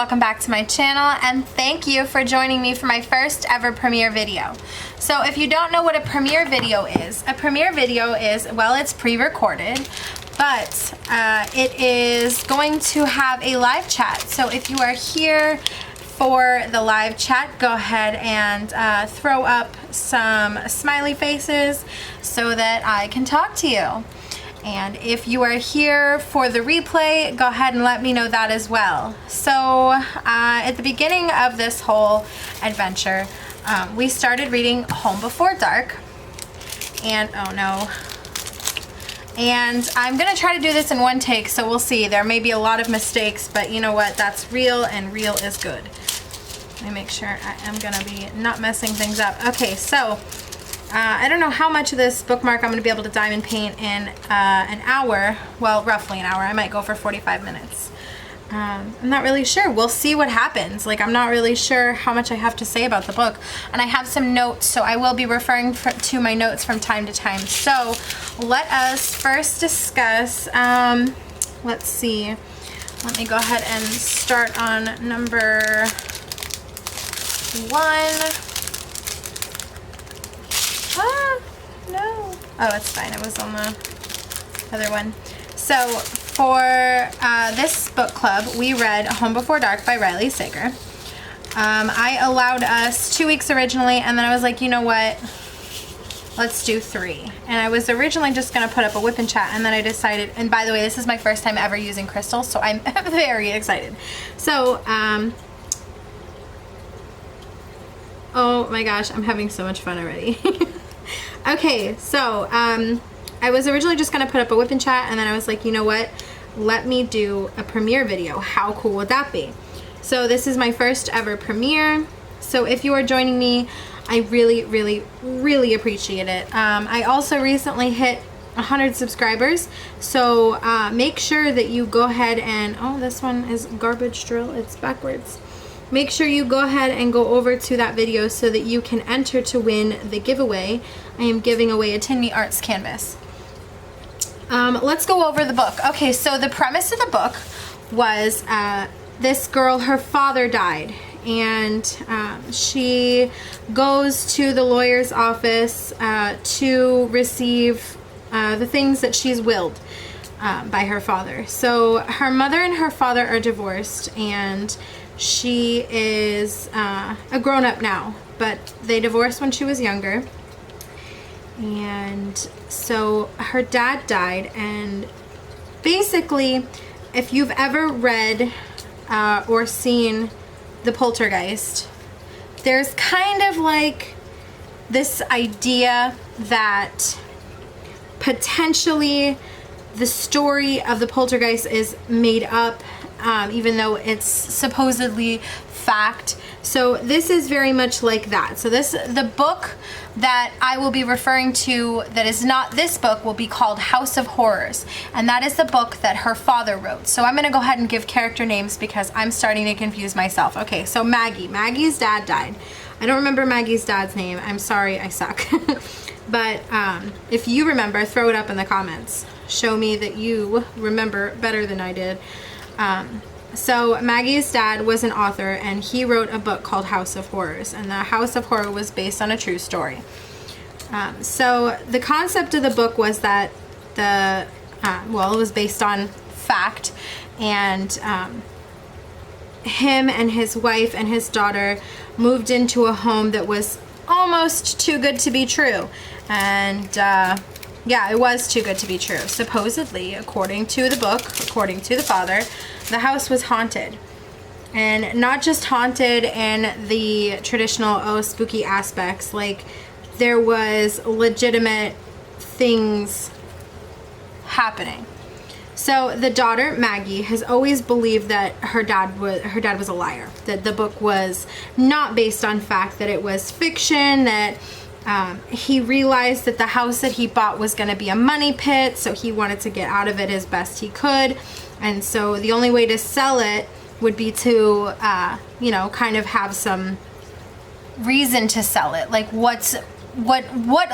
welcome back to my channel, and thank you for joining me for my first ever premiere video. So if you don't know what a premiere video is, well, it's pre-recorded, but it is going to have a live chat. So if you are here for the live chat, go ahead and throw up some smiley faces so that I can talk to you. And if you are here for the replay, go ahead and let me know that as well. So at the beginning of this whole adventure, we started reading Home Before Dark. And oh no. And I'm gonna try to do this in one take, so we'll see. There may be a lot of mistakes, but you know what? That's real, and real is good. Let me make sure I am gonna be not messing things up. Okay, so I don't know how much of this bookmark I'm going to be able to diamond paint in an hour. Well, roughly an hour. I might go for 45 minutes. I'm not really sure. We'll see what happens. Like, I'm not really sure how much I have to say about the book. And I have some notes, so I will be referring to my notes from time to time. So let us first discuss, let's see. Let me go ahead and start on number 1. No. Oh, it's fine. It was on the other one. So for this book club, we read Home Before Dark by Riley Sager. I allowed us 2 weeks originally, and then I was like, you know what? Let's do 3. And I was originally just going to put up a whip and chat, and then I decided, and by the way, this is my first time ever using crystals, so I'm very excited. So, oh my gosh, I'm having so much fun already. Okay, so I was originally just going to put up a whip and chat, and then I was like, you know what? Let me do a premiere video. How cool would that be? So this is my first ever premiere. So if you are joining me, I really, really, really appreciate it. I also recently hit 100 subscribers, so make sure that you go ahead and, oh, this one is garbage drill. It's backwards. Make sure you go ahead and go over to that video so that you can enter to win the giveaway. I am giving away a Tin Me Arts canvas. Let's go over the book. Okay, so the premise of the book was this girl, her father died, and she goes to the lawyer's office to receive the things that she's willed by her father. So her mother and her father are divorced, and she is a grown-up now, but they divorced when she was younger. And so her dad died, and basically, if you've ever read or seen The Poltergeist, there's kind of like this idea that potentially the story of the poltergeist is made up, even though it's supposedly fact. So this is very much like that. So the book that I will be referring to that is not this book will be called House of Horrors, and that is the book that her father wrote. So I'm going to go ahead and give character names because I'm starting to confuse myself. Okay, so Maggie's dad died. I don't remember Maggie's dad's name. I'm sorry, I suck. But if you remember, throw it up in the comments. Show me that you remember better than I did. So Maggie's dad was an author, and he wrote a book called House of Horrors, and the House of Horror was based on a true story. So the concept of the book was that well, it was based on fact, and him and his wife and his daughter moved into a home that was almost too good to be true. And yeah, it was too good to be true. Supposedly, according to the book, according to the father, the house was haunted. And not just haunted in the traditional, spooky aspects. Like, there was legitimate things happening. So the daughter, Maggie, has always believed that her dad was a liar. That the book was not based on fact, that it was fiction, that he realized that the house that he bought was going to be a money pit, so he wanted to get out of it as best he could. And so the only way to sell it would be to, you know, kind of have some reason to sell it. Like, what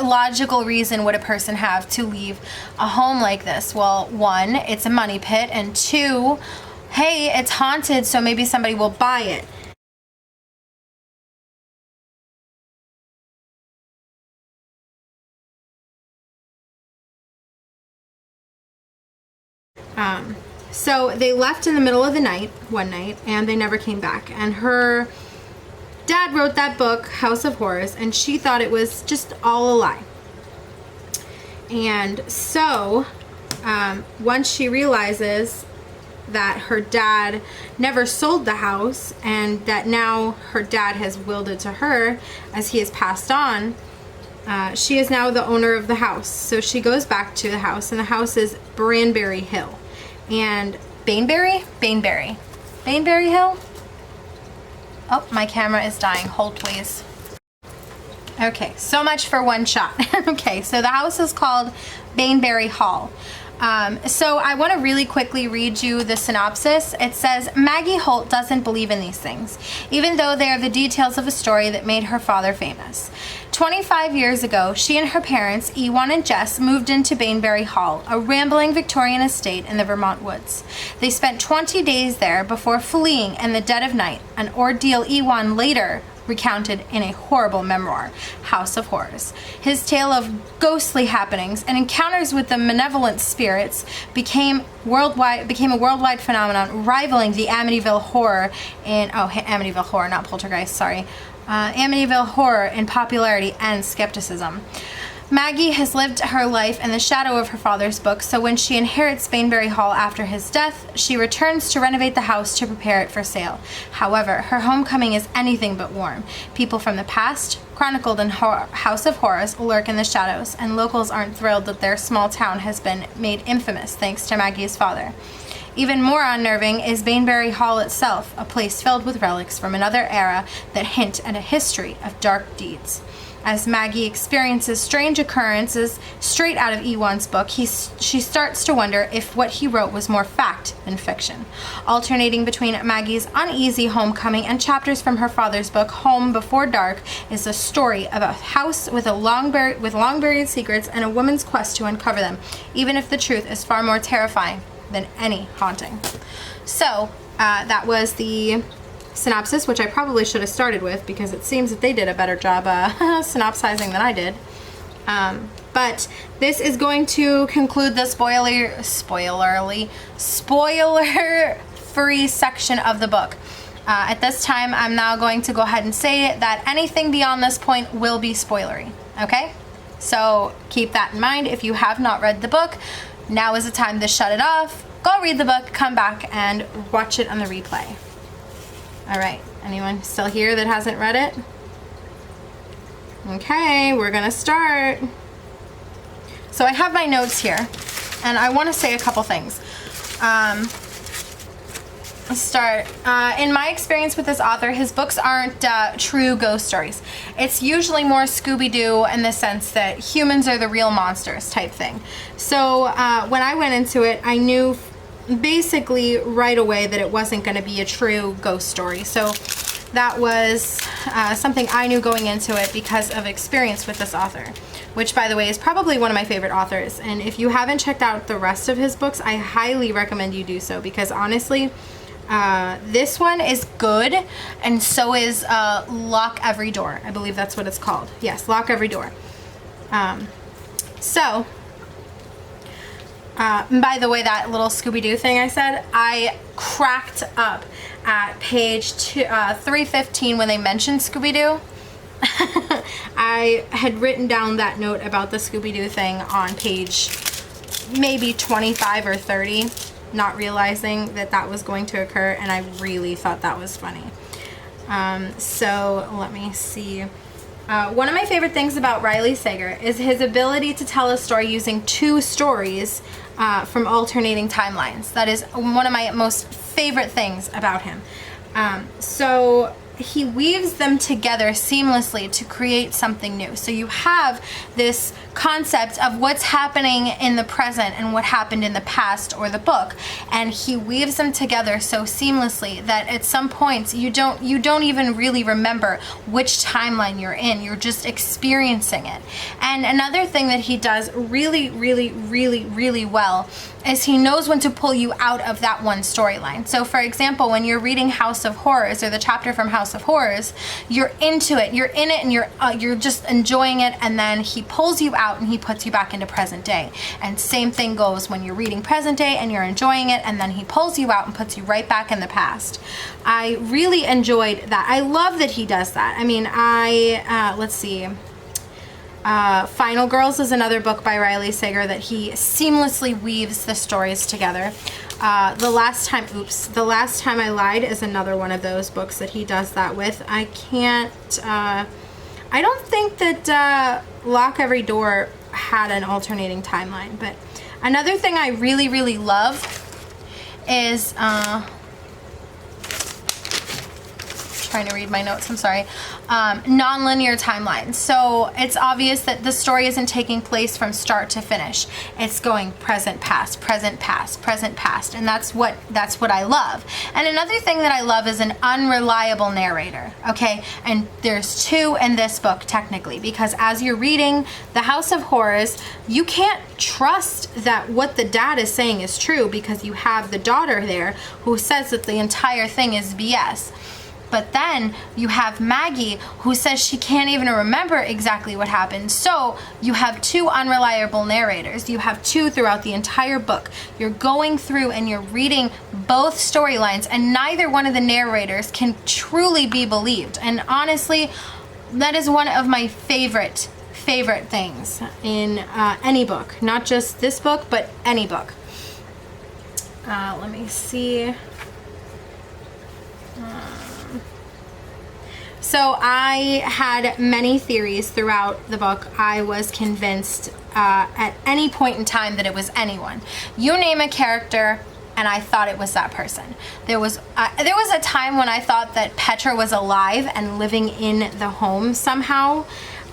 logical reason would a person have to leave a home like this? Well, one, it's a money pit, and two, hey, it's haunted, so maybe somebody will buy it. So they left in the middle of the night, one night, and they never came back. And her dad wrote that book, House of Horrors, and she thought it was just all a lie. And so, once she realizes that her dad never sold the house and that now her dad has willed it to her as he has passed on, she is now the owner of the house. So she goes back to the house, and the house is Branbury Hill. And Baneberry Hill? Oh, my camera is dying. Hold, please. Okay, so much for one shot. Okay, so the house is called Baneberry Hall. So I want to really quickly read you the synopsis. It says, Maggie Holt doesn't believe in these things, even though they are the details of a story that made her father famous. 25 years ago, she and her parents, Ewan and Jess, moved into Baneberry Hall, a rambling Victorian estate in the Vermont woods. They spent 20 days there before fleeing in the dead of night, an ordeal Ewan later recounted in a horrible memoir, House of Horrors. His tale of ghostly happenings and encounters with the malevolent spirits became a worldwide phenomenon, rivaling the Amityville Horror Amityville Horror, not Poltergeist, sorry. Amityville Horror in popularity and skepticism. Maggie has lived her life in the shadow of her father's book, so when she inherits Baneberry Hall after his death, she returns to renovate the house to prepare it for sale. However, her homecoming is anything but warm. People from the past, chronicled in House of Horrors, lurk in the shadows, and locals aren't thrilled that their small town has been made infamous thanks to Maggie's father. Even more unnerving is Baneberry Hall itself, a place filled with relics from another era that hint at a history of dark deeds. As Maggie experiences strange occurrences straight out of Ewan's book, she starts to wonder if what he wrote was more fact than fiction. Alternating between Maggie's uneasy homecoming and chapters from her father's book, Home Before Dark, is a story of a house with long-buried secrets and a woman's quest to uncover them, even if the truth is far more terrifying than any haunting. So, that was the synopsis, which I probably should have started with because it seems that they did a better job synopsizing than I did. But this is going to conclude the spoiler-free section of the book. At this time, I'm now going to go ahead and say that anything beyond this point will be spoilery, okay? So keep that in mind. If you have not read the book, now is the time to shut it off, go read the book, come back, and watch it on the replay. All right, anyone still here that hasn't read it? Okay, we're gonna start. So I have my notes here, and I wanna say a couple things. Let's start. In my experience with this author, his books aren't true ghost stories. It's usually more Scooby-Doo in the sense that humans are the real monsters type thing. So when I went into it, I knew basically right away that it wasn't going to be a true ghost story. So that was something I knew going into it because of experience with this author, which, by the way, is probably one of my favorite authors. And if you haven't checked out the rest of his books, I highly recommend you do so because honestly, this one is good, and so is Lock Every Door. I believe that's what it's called. Yes, Lock Every Door. By the way, that little Scooby-Doo thing I said, I cracked up at page 315 when they mentioned Scooby-Doo. I had written down that note about the Scooby-Doo thing on page maybe 25 or 30, not realizing that that was going to occur, and I really thought that was funny. So let me see. One of my favorite things about Riley Sager is his ability to tell a story using two stories from alternating timelines. That is one of my most favorite things about him. So he weaves them together seamlessly to create something new. So you have this concept of what's happening in the present and what happened in the past or the book, and he weaves them together so seamlessly that at some points you don't even really remember which timeline you're in. You're just experiencing it. And another thing that he does really, really, really, really well is he knows when to pull you out of that one storyline. So for example, when you're reading House of Horrors, or the chapter from House of Horrors, you're into it, you're in it, and you're just enjoying it, and then he pulls you out and he puts you back into present day. And same thing goes when you're reading present day and you're enjoying it, and then he pulls you out and puts you right back in the past. I really enjoyed that. I love that he does that. I mean, let's see. Final Girls is another book by Riley Sager that he seamlessly weaves the stories together. The Last Time I Lied is another one of those books that he does that with. I don't think that Lock Every Door had an alternating timeline, but another thing I really, really love is trying to read my notes, I'm sorry. Non-linear timelines. So it's obvious that the story isn't taking place from start to finish. It's going present, past, present, past, present, past, and that's what I love. And another thing that I love is an unreliable narrator. Okay, and there's two in this book technically, because as you're reading The House of Horrors, you can't trust that what the dad is saying is true, because you have the daughter there who says that the entire thing is BS. But then you have Maggie who says she can't even remember exactly what happened. So you have two unreliable narrators. You have two throughout the entire book. You're going through and you're reading both storylines, and neither one of the narrators can truly be believed. And honestly, that is one of my favorite things in any book. Not just this book, but any book. Let me see. So I had many theories throughout the book. I was convinced at any point in time that it was anyone. You name a character and I thought it was that person. There was a time when I thought that Petra was alive and living in the home somehow,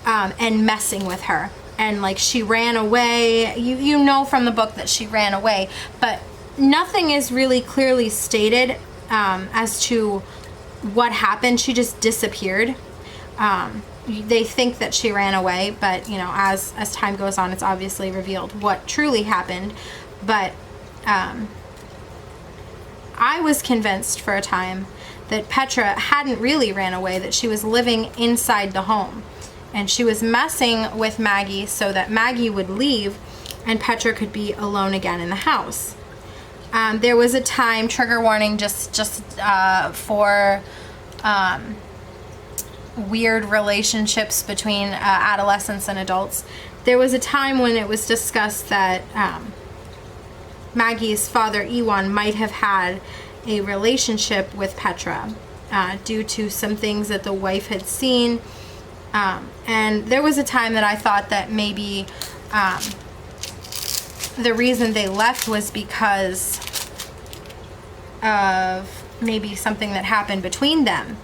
and messing with her. And like she ran away. You know from the book that she ran away, but nothing is really clearly stated as to what happened. She just disappeared. They think that she ran away, but you know, as time goes on, it's obviously revealed what truly happened. But I was convinced for a time that Petra hadn't really ran away, that she was living inside the home, and she was messing with Maggie so that Maggie would leave and Petra could be alone again in the house. There was a time, trigger warning, just for weird relationships between adolescents and adults. There was a time when it was discussed that Maggie's father, Ewan, might have had a relationship with Petra due to some things that the wife had seen. And there was a time that I thought that maybe the reason they left was because of maybe something that happened between them.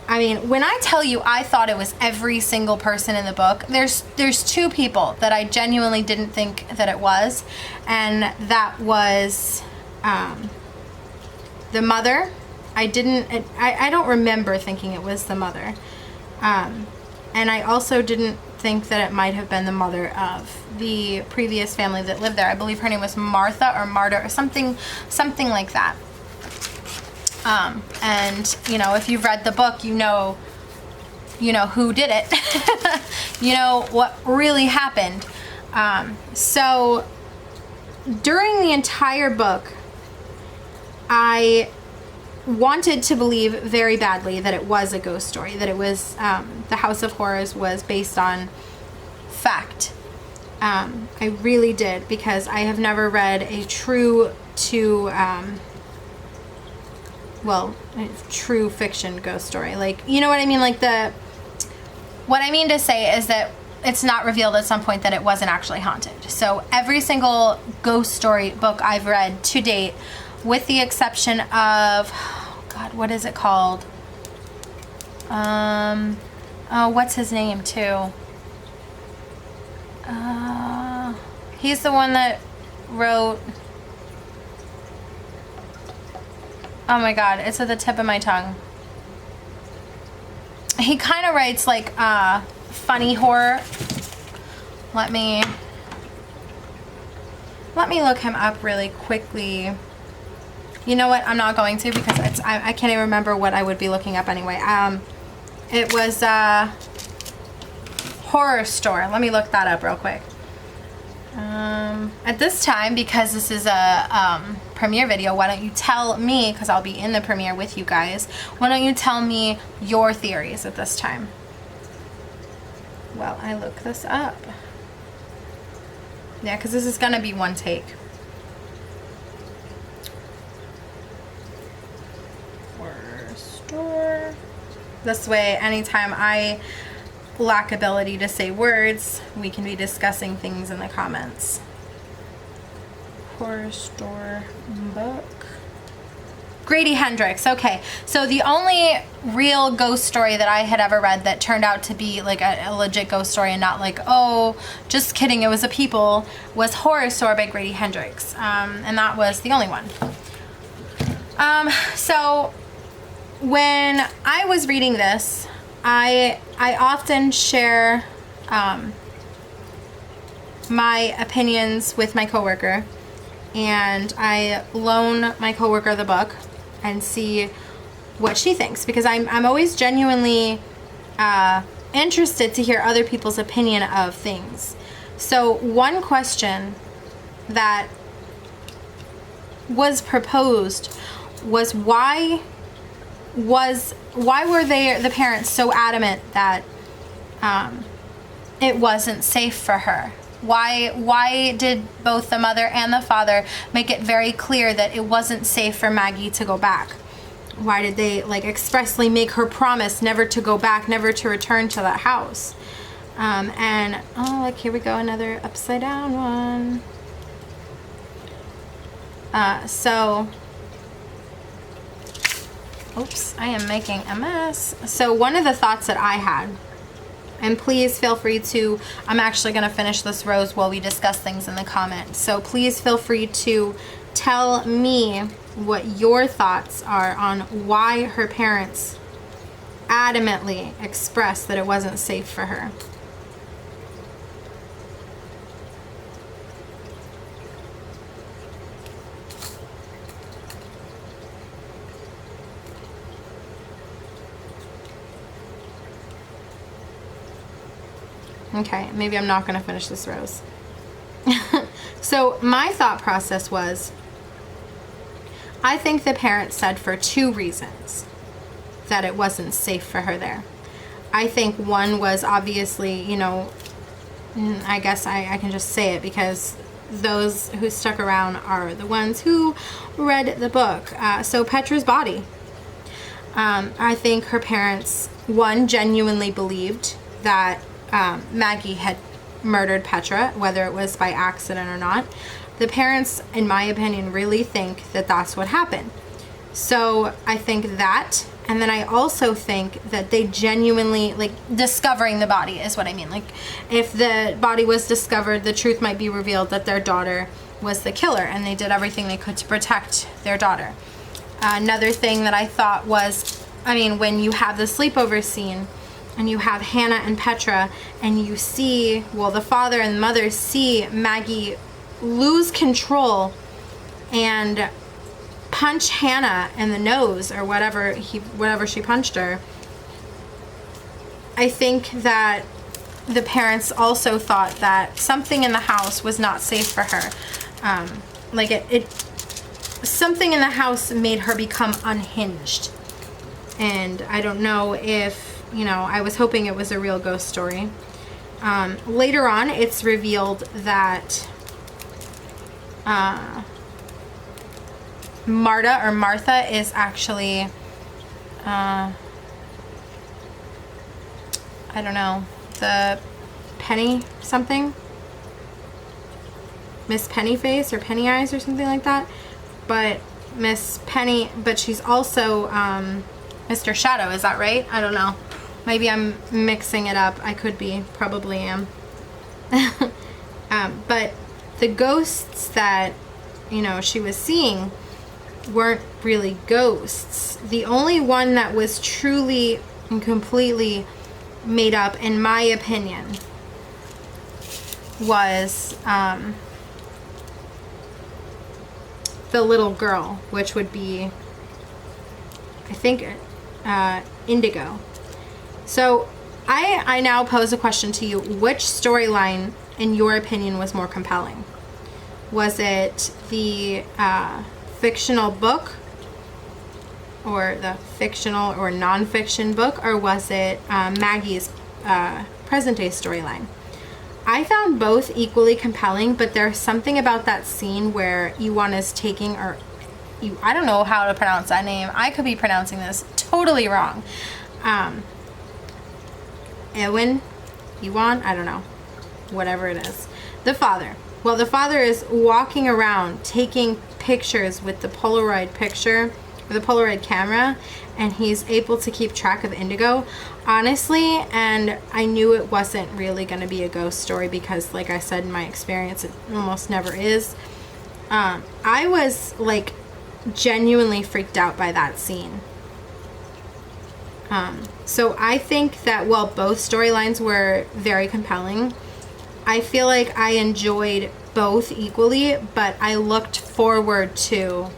I mean, when I tell you I thought it was every single person in the book, there's two people that I genuinely didn't think that it was, and that was the mother. I don't remember thinking it was the mother, and I also didn't think that it might have been the mother of the previous family that lived there. I believe her name was Martha or Marta or something like that. And you know, if you've read the book, you know who did it. You know what really happened. So during the entire book, I wanted to believe very badly that it was a ghost story, that it was the House of Horrors was based on fact. I really did, because I have never read a true fiction ghost story. Like, you know what I mean? Like what I mean to say is that it's not revealed at some point that it wasn't actually haunted. So every single ghost story book I've read to date, with the exception of, oh God, what is it called? Oh, what's his name too? He's the one that wrote, oh my god, it's at the tip of my tongue. He kind of writes like funny horror. Let me look him up really quickly. You know what? I'm not going to, because I can't even remember what I would be looking up anyway. It was Horror Store. Let me look that up real quick. At this time, because this is a premiere video, why don't you tell me, because I'll be in the premiere with you guys, why don't you tell me your theories at this time? Well, I look this up. Yeah, because this is going to be one take. Horror Store. This way, anytime I lack ability to say words, we can be discussing things in the comments. Horror Store book. Grady Hendrix. Okay, so the only real ghost story that I had ever read that turned out to be like a legit ghost story and not like, oh, just kidding, it was a people, was Horror Store by Grady Hendrix. And that was the only one. So when I was reading this, I often share my opinions with my coworker, and I loan my coworker the book and see what she thinks, because I'm always genuinely interested to hear other people's opinion of things. So one question that was proposed was why were the parents so adamant that it wasn't safe for her? Why did both the mother and the father make it very clear that it wasn't safe for Maggie to go back? Why did they like expressly make her promise never to go back, never to return to that house? And oh, look, here we go, another upside down one. Oops, I am making a mess. So one of the thoughts that I had, and please feel free to, I'm actually going to finish this rose while we discuss things in the comments. So please feel free to tell me what your thoughts are on why her parents adamantly expressed that it wasn't safe for her. Okay, maybe I'm not going to finish this rose. So my thought process was, I think the parents said for two reasons that it wasn't safe for her there. I think one was obviously, you know, I guess I can just say it because those who stuck around are the ones who read the book. So Petra's body. I think her parents, one, genuinely believed that Maggie had murdered Petra, whether it was by accident or not. The parents, in my opinion, really think that that's what happened. So I think that, and then I also think that they genuinely, like, discovering the body is what I mean. Like, if the body was discovered, the truth might be revealed that their daughter was the killer, and they did everything they could to protect their daughter. Another thing that I thought was, I mean, when you have the sleepover scene, and you have Hannah and Petra, and you see, well, the father and the mother see Maggie lose control and punch Hannah in the nose or whatever she punched her. I think that the parents also thought that something in the house was not safe for her. Like something in the house made her become unhinged. And I don't know if, you know, I was hoping it was a real ghost story. Later on, it's revealed that Martha is actually, I don't know, the Penny something? Miss Pennyface or Penny Eyes or something like that. But Miss Penny, but she's also Mr. Shadow, is that right? I don't know. Maybe I'm mixing it up. I could be, probably am. But the ghosts that, you know, she was seeing weren't really ghosts. The only one that was truly and completely made up, in my opinion, was the little girl, which would be, I think, Indigo. So I now pose a question to you. Which storyline, in your opinion, was more compelling? Was it the fictional book, or the fictional or non-fiction book, or was it Maggie's present-day storyline? I found both equally compelling, but there's something about that scene where Ewan is taking, or I don't know how to pronounce that name. I could be pronouncing this totally wrong. Ewan, I don't know. Whatever it is. The father. Well, the father is walking around taking pictures with the Polaroid picture, or the Polaroid camera, and he's able to keep track of Indigo. Honestly, and I knew it wasn't really going to be a ghost story because, like I said, in my experience, it almost never is. I was, like, genuinely freaked out by that scene. So I think that while both storylines were very compelling, I feel like I enjoyed both equally, but I looked forward to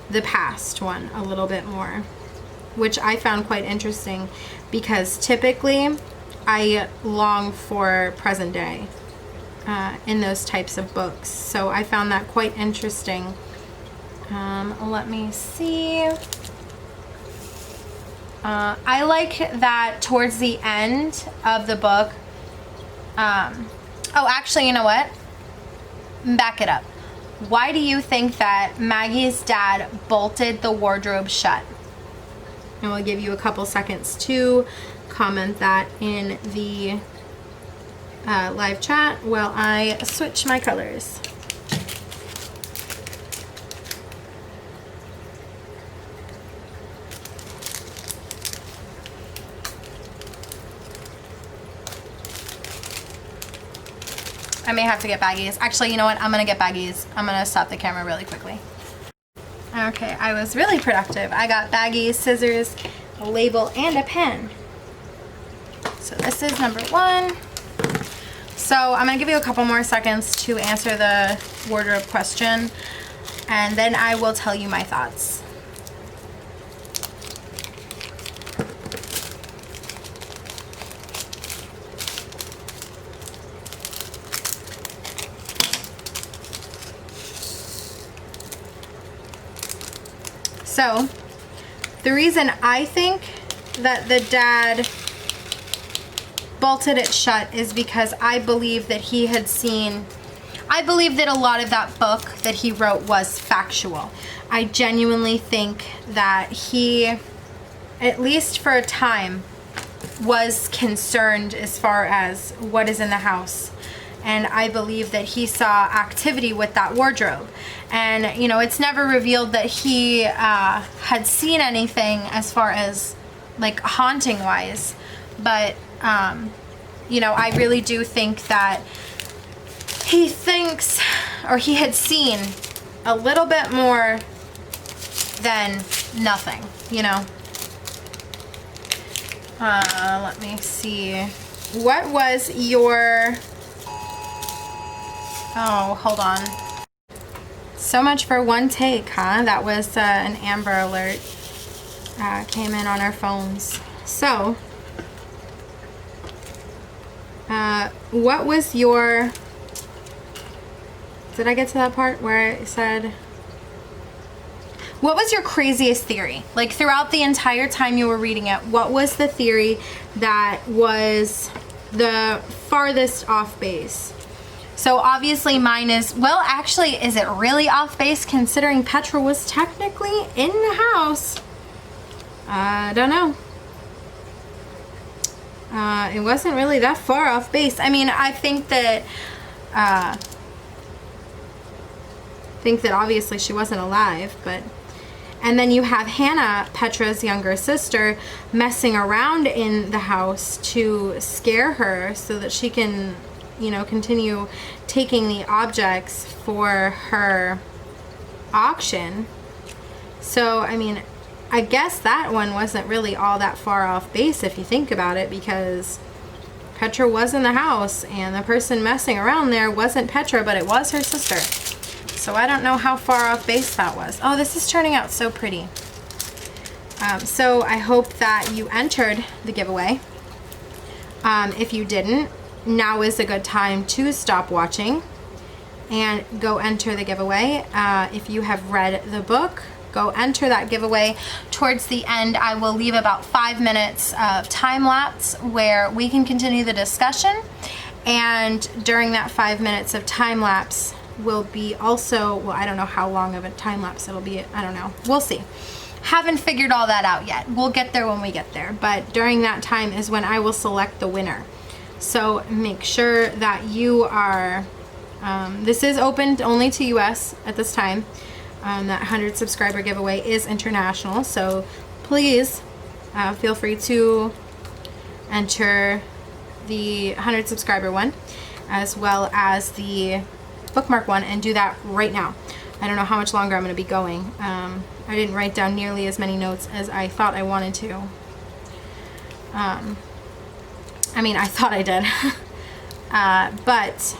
the past one a little bit more, which I found quite interesting because typically I long for present day in those types of books. So I found that quite interesting. Let me see. I like that towards the end of the book. Oh, actually, you know what? Back it up. Why do you think that Maggie's dad bolted the wardrobe shut? And we'll give you a couple seconds to comment that in the live chat while I switch my colors. I may have to get baggies. Actually, you know what? I'm gonna get baggies. I'm gonna stop the camera really quickly. Okay, I was really productive. I got baggies, scissors, a label, and a pen. So this is number 1. So I'm gonna give you a couple more seconds to answer the wardrobe question, and then I will tell you my thoughts. So, the reason I think that the dad bolted it shut is because I believe that he had seen, I believe that a lot of that book that he wrote was factual. I genuinely think that he, at least for a time, was concerned as far as what is in the house. And I believe that he saw activity with that wardrobe. And, you know, it's never revealed that he had seen anything as far as, like, haunting-wise. But, you know, I really do think that he thinks, or he had seen a little bit more than nothing, you know. Let me see. What was your... Oh, hold on. So much for one take, huh? That was an Amber Alert. Came in on our phones. So, what was your... Did I get to that part where I said... What was your craziest theory? Like, throughout the entire time you were reading it, what was the theory that was the farthest off base? So obviously mine is, well, actually, is it really off base considering Petra was technically in the house? I don't know. It wasn't really that far off base. I mean, I think that obviously she wasn't alive, but And then you have Hannah, Petra's younger sister, messing around in the house to scare her so that she can, you know, continue taking the objects for her auction. So, I mean, I guess that one wasn't really all that far off base if you think about it, because Petra was in the house and the person messing around there wasn't Petra, but it was her sister. So I don't know how far off base that was. Oh, this is turning out so pretty. So I hope that you entered the giveaway. If you didn't, now is a good time to stop watching and go enter the giveaway. If you have read the book, go enter that giveaway. Towards the end, I will leave about 5 minutes of time lapse where we can continue the discussion. And during that 5 minutes of time lapse will be also, well, I don't know how long of a time lapse it'll be. I don't know. We'll see. Haven't figured all that out yet. We'll get there when we get there. But during that time is when I will select the winner. So make sure that you are, this is open only to US at this time. That 100 subscriber giveaway is international. So please feel free to enter the 100 subscriber one as well as the bookmark one, and do that right now. I don't know how much longer I'm going to be going. I didn't write down nearly as many notes as I thought I wanted to. I mean, I thought I did. But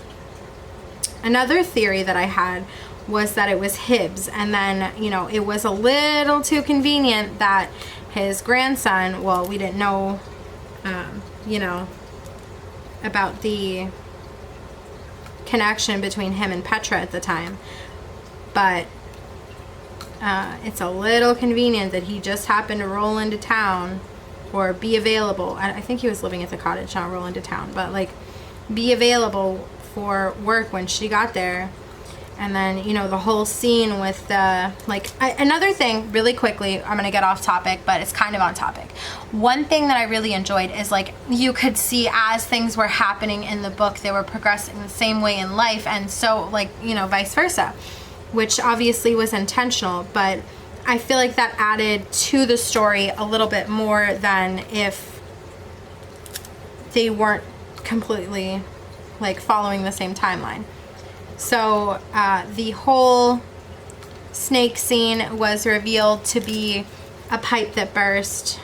another theory that I had was that it was Hibbs, and then, you know, it was a little too convenient that his grandson, well, we didn't know, you know, about the connection between him and Petra at the time, but it's a little convenient that he just happened to roll into town or be available. I think he was living at the cottage, not roll into town, but like be available for work when she got there. And then, you know, the whole scene with the, like, another thing really quickly, I'm gonna get off topic, but it's kind of on topic. One thing that I really enjoyed is, like, you could see as things were happening in the book, they were progressing the same way in life, and so, like, you know, vice versa, which obviously was intentional, but I feel like that added to the story a little bit more than if they weren't completely, like, following the same timeline. So the whole snake scene was revealed to be a pipe that burst,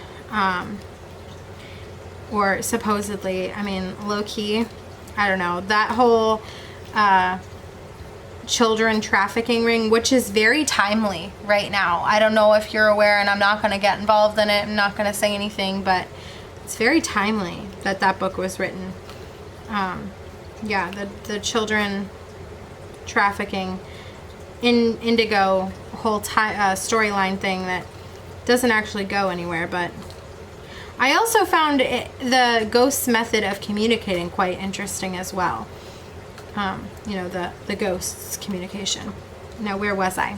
or supposedly, I mean, low-key, I don't know, that whole children trafficking ring, which is very timely right now. I don't know if you're aware, and I'm not going to get involved in it, I'm not going to say anything, but it's very timely that that book was written. Yeah, the children trafficking in indigo whole storyline thing that doesn't actually go anywhere. But I also found the ghost's method of communicating quite interesting as well. You know, the ghost's communication. Now, where was I?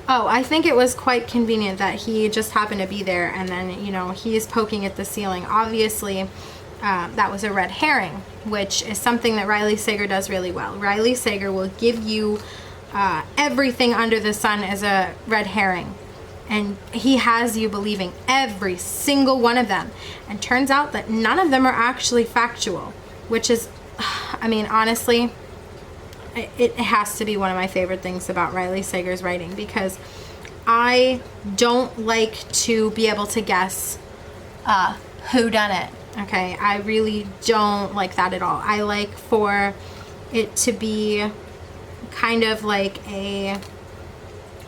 Oh, I think it was quite convenient that he just happened to be there, and then, you know, he's poking at the ceiling. Obviously, that was a red herring, which is something that Riley Sager does really well. Riley Sager will give you everything under the sun as a red herring, and he has you believing every single one of them, and turns out that none of them are actually factual, which is, I mean, honestly, it has to be one of my favorite things about Riley Sager's writing, because I don't like to be able to guess who done it. Okay, I really don't like that at all. I like for it to be kind of like a,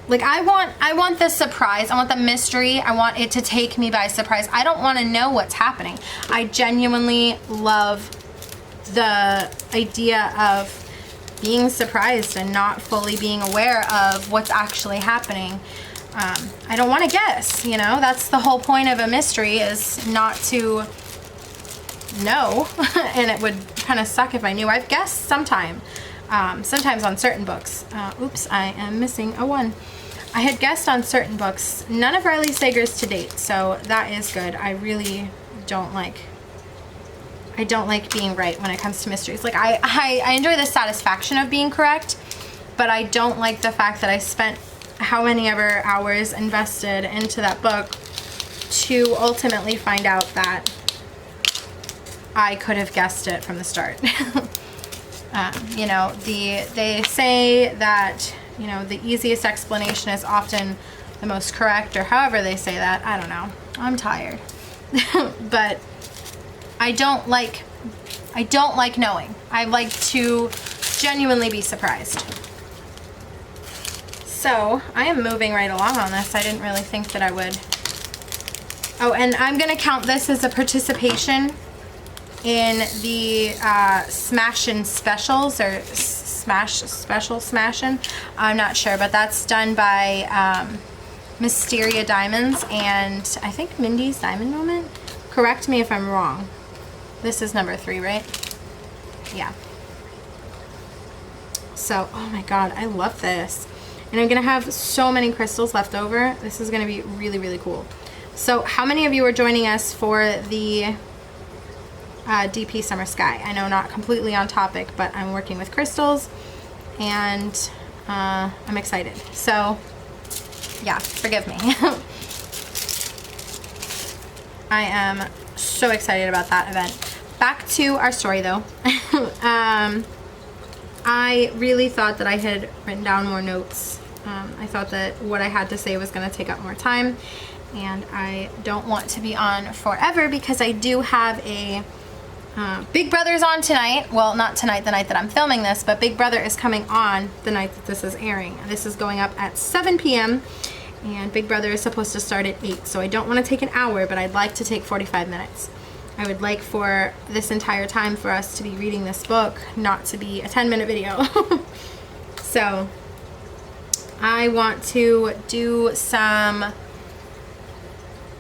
like, I want the surprise, I want the mystery, I want it to take me by surprise. I don't want to know what's happening. I genuinely love the idea of being surprised and not fully being aware of what's actually happening. I don't want to guess, you know, that's the whole point of a mystery, is not to know. And it would kind of suck if I knew. I've guessed sometimes on certain books. Oops, I am missing a one. I had guessed on certain books, none of Riley Sager's to date, so that is good. I really don't like being right when it comes to mysteries. Like, I enjoy the satisfaction of being correct, but I don't like the fact that I spent how many ever hours invested into that book to ultimately find out that I could have guessed it from the start. You know, they say that, you know, the easiest explanation is often the most correct, or however they say that. I don't know. I'm tired. But I don't like knowing. I like to genuinely be surprised. So I am moving right along on this. I didn't really think that I would. Oh, and I'm gonna count this as a participation in the Smashin' Specials, or Smashin'. I'm not sure, but that's done by Mysteria Diamonds and I think Mindy's Diamond Moment. Correct me if I'm wrong. This is number 3, right? Yeah. So, oh my god, I love this. And I'm gonna have so many crystals left over. This is gonna be really, really cool. So how many of you are joining us for the DP Summer Sky? I know, not completely on topic, but I'm working with crystals and I'm excited. So yeah, forgive me. I am so excited about that event. Back to our story though. I really thought that I had written down more notes. I thought that what I had to say was going to take up more time, and I don't want to be on forever because I do have a Big Brother's on tonight. Well, not tonight, the night that I'm filming this, but Big Brother is coming on the night that this is airing. This is going up at 7 p.m. and Big Brother is supposed to start at 8, so I don't want to take an hour, but I'd like to take 45 minutes. I would like for this entire time for us to be reading this book, not to be a 10-minute video. So I want to do some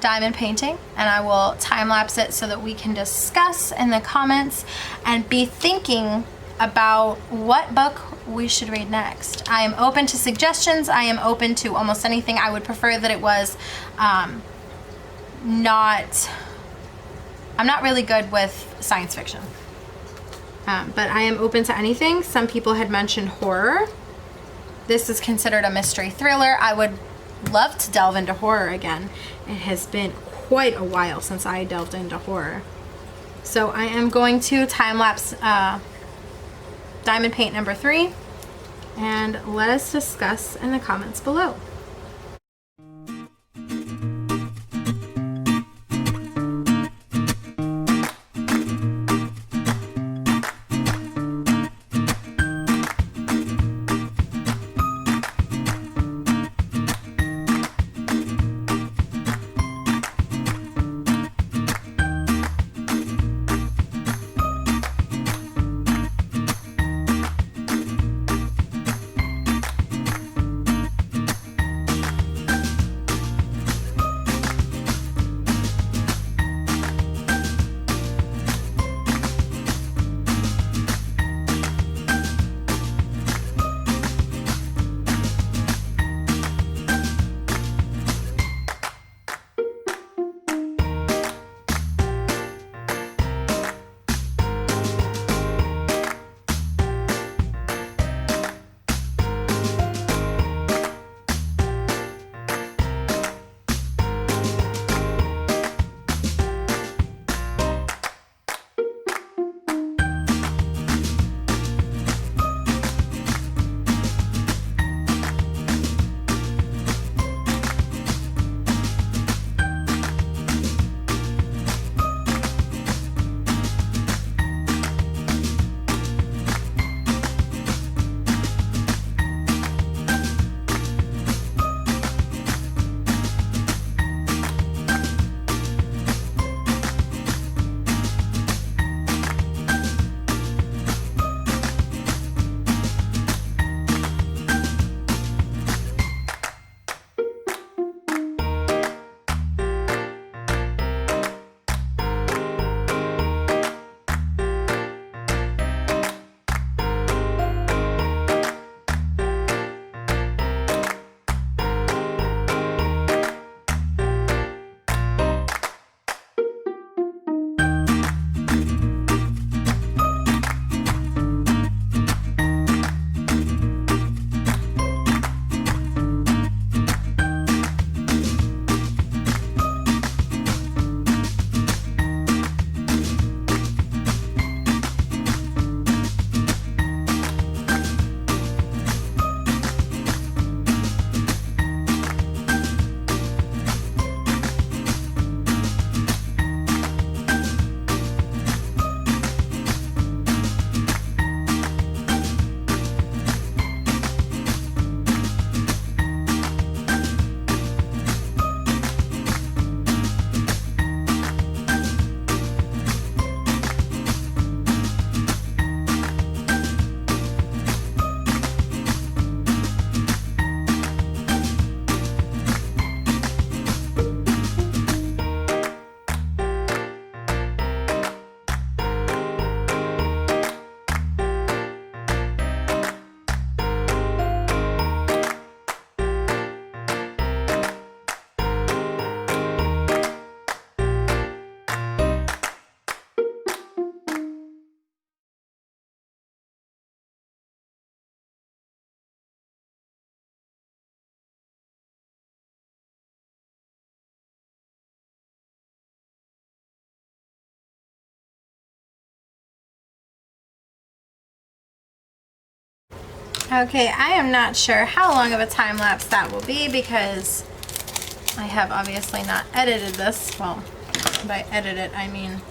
diamond painting, and I will time-lapse it so that we can discuss in the comments and be thinking about what book we should read next. I am open to suggestions. I am open to almost anything. I would prefer that it was I'm not really good with science fiction, but I am open to anything. Some people had mentioned horror. This is considered a mystery thriller. I would love to delve into horror again. It has been quite a while since I delved into horror. So I am going to time-lapse diamond paint number 3, and let us discuss in the comments below. Okay, I am not sure how long of a time lapse that will be because I have obviously not edited this. Well, by edit it, I mean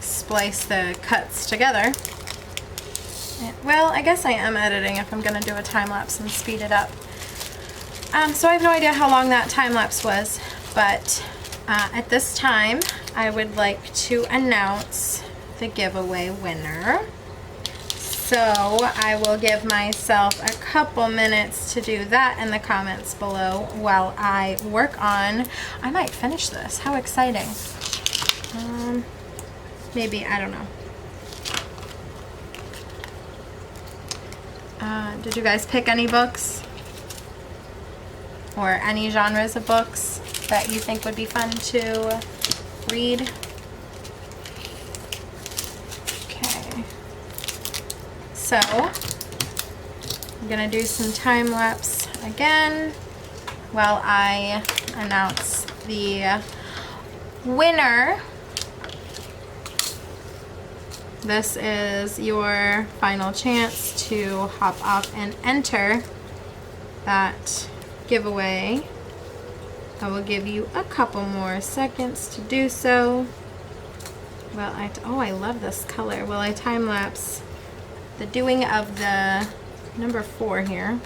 splice the cuts together. Well, I guess I am editing if I'm going to do a time lapse and speed it up. So I have no idea how long that time lapse was, but at this time I would like to announce the giveaway winner. So I will give myself a couple minutes to do that in the comments below while I work on, I might finish this. How exciting. Maybe, I don't know. Did you guys pick any books? Or any genres of books that you think would be fun to read? Okay. So, I'm gonna do some time lapse again while I announce the winner. This is your final chance to hop off and enter that giveaway. I will give you a couple more seconds to do so. Well, I love this color. Well, I time lapse the doing of the number 4 here.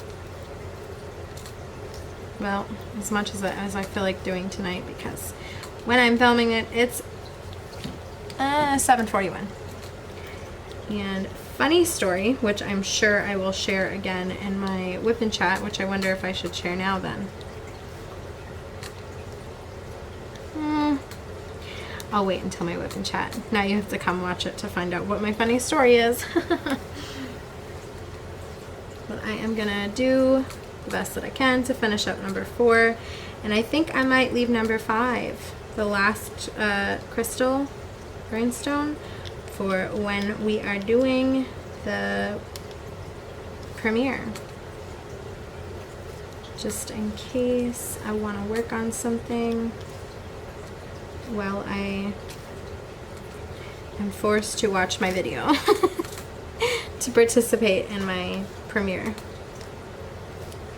Well, as much as I feel like doing tonight, because when I'm filming it, it's 7:41. And funny story, which I'm sure I will share again in my whip and chat, which I wonder if I should share now then. I'll wait until my whip and chat. Now you have to come watch it to find out what my funny story is. But I am gonna do the best that I can to finish up number 4. And I think I might leave number 5, the last crystal rhinestone, for when we are doing the premiere. Just in case I want to work on something while I am forced to watch my video to participate in my premiere.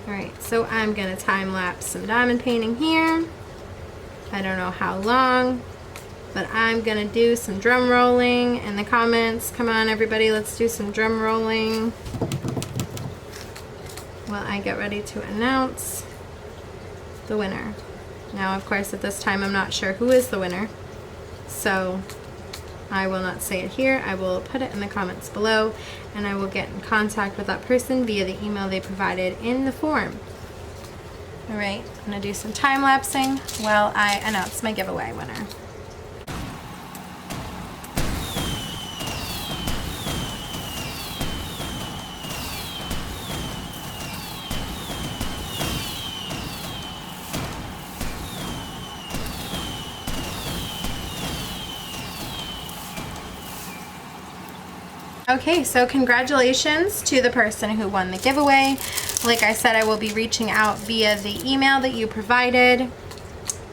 Alright, so I'm going to time lapse some diamond painting here. I don't know how long, but I'm going to do some drum rolling in the comments. Come on, everybody, let's do some drum rolling while I get ready to announce the winner. Now, of course, at this time, I'm not sure who is the winner, so I will not say it here. I will put it in the comments below, and I will get in contact with that person via the email they provided in the form. All right, I'm going to do some time lapsing while I announce my giveaway winner. Okay, so congratulations to the person who won the giveaway. Like I said, I will be reaching out via the email that you provided.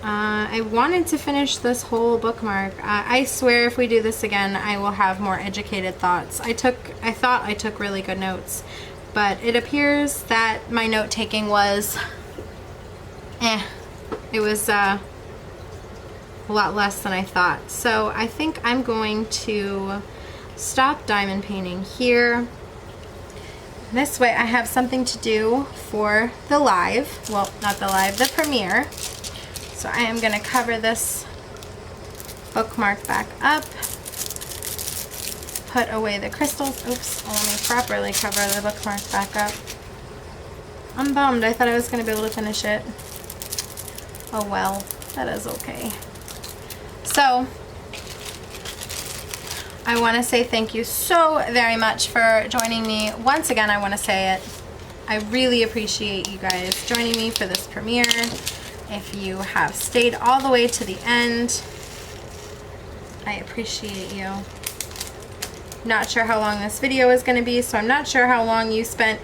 I wanted to finish this whole bookmark. I swear if we do this again, I will have more educated thoughts. I thought I took really good notes, but it appears that my note-taking was, it was a lot less than I thought. So I think I'm going to stop diamond painting here. This way I have something to do for the live, well, not the live, the premiere. So I am going to cover this bookmark back up, put away the crystals. Oops, let me properly cover the bookmark back up. I'm bummed. I thought I was going to be able to finish it. Oh well, that is okay. So I want to say thank you so very much for joining me. Once again, I want to say it. I really appreciate you guys joining me for this premiere. If you have stayed all the way to the end, I appreciate you. Not sure how long this video is going to be, so I'm not sure how long you spent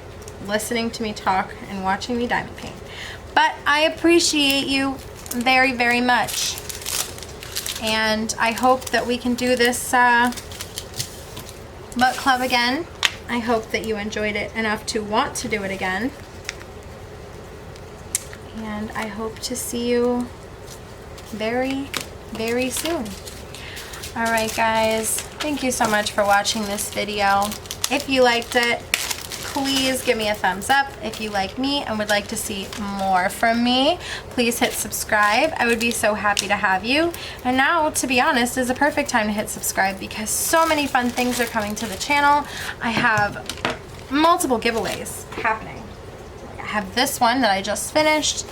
listening to me talk and watching me diamond paint. But I appreciate you very, very much. And I hope that we can do this book club again I hope that you enjoyed it enough to want to do it again. And I hope to see you very, very soon. All right, guys, thank you so much for watching this video. If you liked it, please give me a thumbs up. If you like me and would like to see more from me, please hit subscribe. I would be so happy to have you. And now, to be honest, is a perfect time to hit subscribe because so many fun things are coming to the channel. I have multiple giveaways happening. I have this one that I just finished,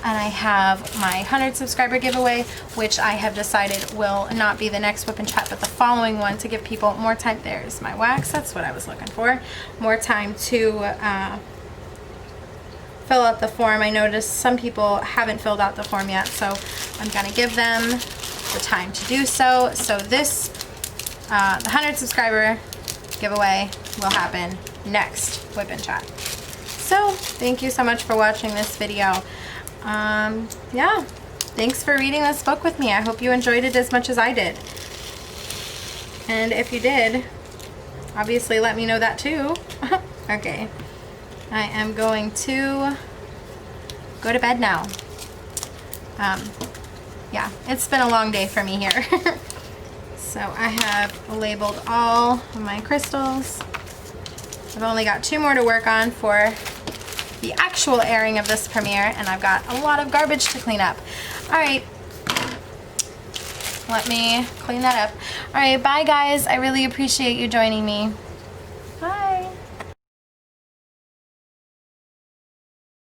and I have my 100 subscriber giveaway, which I have decided will not be the next Whip and Chat, but the following one, to give people more time. There's my wax, that's what I was looking for. More time to fill out the form. I noticed some people haven't filled out the form yet, so I'm gonna give them the time to do so. So this, the 100 subscriber giveaway will happen next Whip and Chat. So thank you so much for watching this video. Yeah, thanks for reading this book with me. I hope you enjoyed it as much as I did. And if you did, obviously let me know that too. Okay, I am going to go to bed now. Yeah, it's been a long day for me here. So I have labeled all of my crystals. I've only got 2 more to work on for the actual airing of this premiere, and I've got a lot of garbage to clean up. All right, let me clean that up. All right, bye guys. I really appreciate you joining me.